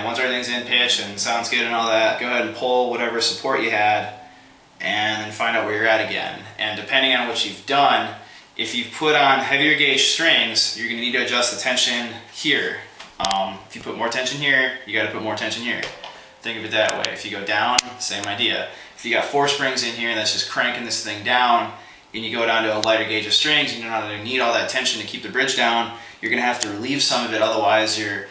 And once everything's in pitch and sounds good and all that, go ahead and pull whatever support you had and then find out where you're at again. And depending on what you've done, if you've put on heavier gauge strings, you're going to need to adjust the tension here. If you put more tension here, you got to put more tension here. Think of it that way. If you go down, same idea. If you got 4 springs in here that's just cranking this thing down, and you go down to a lighter gauge of strings, and you're not going to need all that tension to keep the bridge down, you're going to have to relieve some of it, otherwise your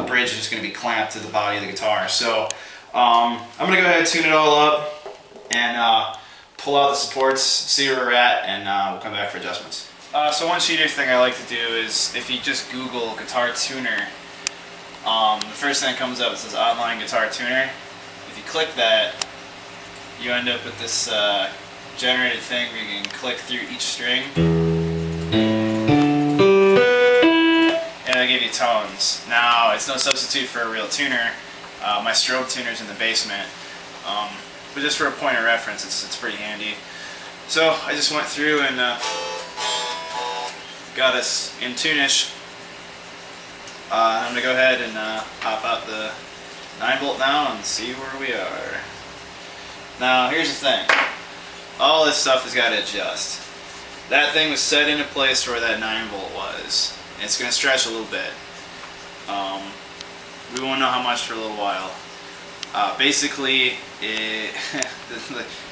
bridge is just going to be clamped to the body of the guitar. So I'm going to go ahead and tune it all up and pull out the supports, see where we're at, and we'll come back for adjustments. So one cheater thing I like to do is, if you just Google guitar tuner, the first thing that comes up, it says online guitar tuner. If you click that, you end up with this generated thing where you can click through each string, and it'll give you tones. Now, it's no substitute for a real tuner. My strobe tuner's in the basement, but just for a point of reference, it's pretty handy. So I just went through and got us in tune-ish. I'm going to go ahead and pop out the 9-volt now and see where we are. Now, here's the thing. All this stuff has got to adjust. That thing was set into place where that 9-volt was. And it's going to stretch a little bit. We won't know how much for a little while. Basically, the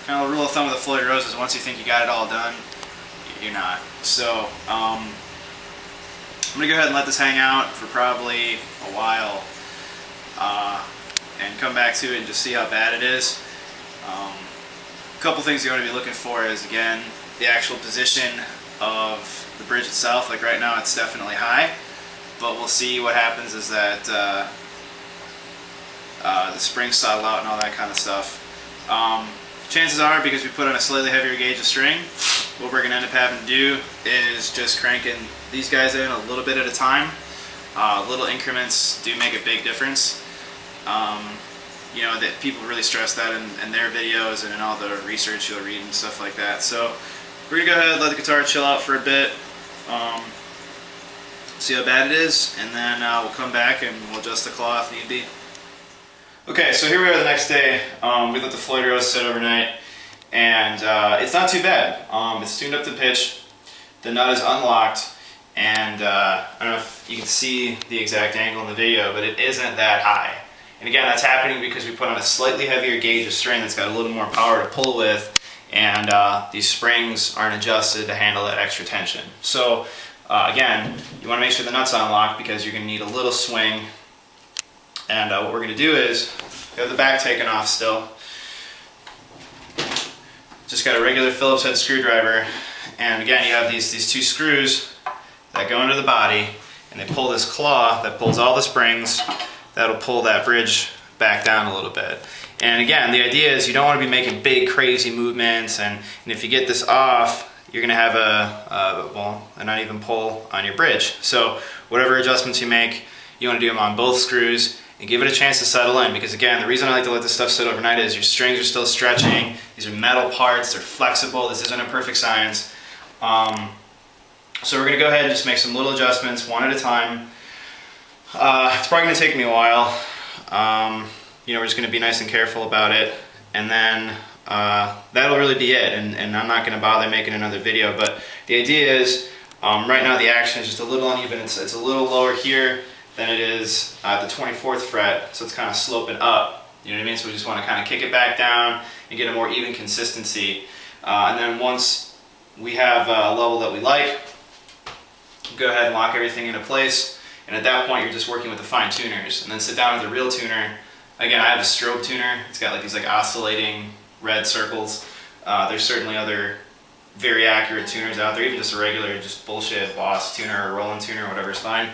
kind of rule of thumb with the Floyd Rose is once you think you got it all done, you're not. So, I'm going to go ahead and let this hang out for probably a while and come back to it and just see how bad it is. A couple things you want to be looking for is, again, the actual position of the bridge itself. Like right now it's definitely high, but we'll see what happens is that the springs settle out and all that kind of stuff. Chances are, because we put on a slightly heavier gauge of string, what we're going to end up having to do is just cranking these guys in a little bit at a time. Little increments do make a big difference. You know, that people really stress that in their videos and in all the research you'll read and stuff like that. So we're going to go ahead and let the guitar chill out for a bit, see how bad it is, and then we'll come back and we'll adjust the claw if need be. Okay, so here we are the next day. We let the Floyd Rose sit overnight, and it's not too bad. It's tuned up to pitch, the nut is unlocked, and I don't know if you can see the exact angle in the video, but it isn't that high. And again, that's happening because we put on a slightly heavier gauge of string that's got a little more power to pull with, and these springs aren't adjusted to handle that extra tension. So again, you want to make sure the nut's unlocked because you're going to need a little swing. And what we're going to do is, we have the back taken off still. Just got a regular Phillips head screwdriver, and again you have these 2 screws that go into the body, and they pull this claw that pulls all the springs. That'll pull that bridge back down a little bit. And again, the idea is you don't want to be making big crazy movements, and if you get this off, you're going to have an uneven pull on your bridge. So whatever adjustments you make, you want to do them on both screws and give it a chance to settle in, because again, the reason I like to let this stuff sit overnight is your strings are still stretching. These are metal parts, they're flexible, this isn't a perfect science. So we're going to go ahead and just make some little adjustments one at a time. It's probably going to take me a while. You know, we're just going to be nice and careful about it, and then that'll really be it, and I'm not going to bother making another video, but the idea is, right now the action is just a little uneven. It's a little lower here than it is at the 24th fret, so it's kind of sloping up, you know what I mean? So we just want to kind of kick it back down and get a more even consistency, and then once we have a level that we like, go ahead and lock everything into place, and at that point you're just working with the fine tuners, and then sit down with the real tuner. Again, I have a strobe tuner. It's got like these oscillating red circles. There's certainly other very accurate tuners out there, even just a regular just bullshit Boss tuner or Roland tuner or whatever is fine.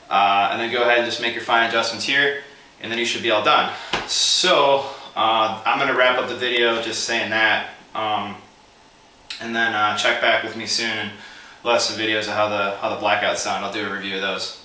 And then go ahead and just make your fine adjustments here, and then you should be all done. So I'm going to wrap up the video just saying that, and then check back with me soon and we'll have some videos of how the blackouts sound. I'll do a review of those.